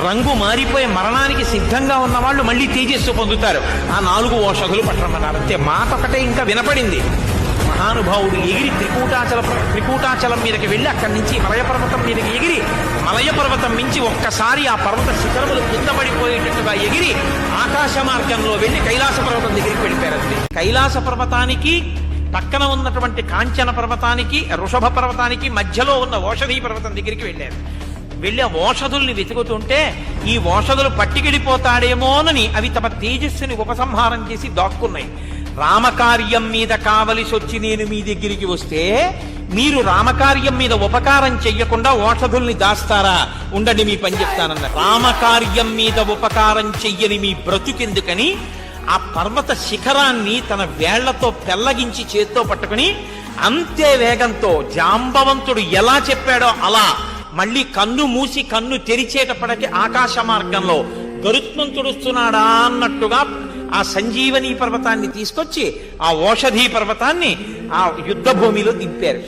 రంగు మారిపోయి మరణానికి సిద్ధంగా ఉన్న వాళ్ళు మళ్ళీ తేజస్సు పొందుతారు. ఆ 4 ఓషధులు పట్టమన్నారు. అంతే, మాట ఒకటే ఇంకా వినపడింది. మహానుభావుడు ఎగిరి త్రికూటాచలం మీదకి వెళ్ళి అక్కడి నుంచి మలయ పర్వతం మీదకి ఎగిరి, మలయ పర్వతం మించి ఒక్కసారి ఆ పర్వత శిఖరములు కిందపడిపోయేటట్టుగా ఎగిరి ఆకాశ మార్గంలో వెళ్ళి కైలాస పర్వతం దగ్గరికి వెళ్ళిపోయారంతే. కైలాస పర్వతానికి పక్కన ఉన్నటువంటి కాంచన పర్వతానికి, వృషభ పర్వతానికి మధ్యలో ఉన్న ఓషధీ పర్వతం దగ్గరికి వెళ్ళారు. వెళ్ళి ఆ ఓషధుల్ని వెతుకుతుంటే ఈ ఓషధులు పట్టికెడిపోతాడేమోనని అవి తమ తేజస్సుని ఉపసంహారం చేసి దాక్కున్నాయి. రామకార్యం మీద కావలసి వచ్చి నేను మీ దగ్గరికి వస్తే మీరు రామకార్యం మీద ఉపకారం చెయ్యకుండా ఓషధుల్ని దాస్తారా? ఉండండి, మీ పని చెప్తానన్న. రామకార్యం మీద ఉపకారం చెయ్యని మీ బ్రతుకెందుకని ఆ పర్వత శిఖరాన్ని తన వేళ్లతో పెళ్లగించి చేత్తో పట్టుకుని అంతే వేగంతో జాంబవంతుడు ఎలా చెప్పాడో అలా మళ్ళీ కన్ను మూసి కన్ను తెరిచేటప్పటికి ఆకాశ మార్గంలో గరుత్మంతుడుస్తున్నాడా అన్నట్టుగా ఆ సంజీవని పర్వతాన్ని తీసుకొచ్చి ఆ ఓషధీ పర్వతాన్ని ఆ యుద్ధ భూమిలో దింపారు.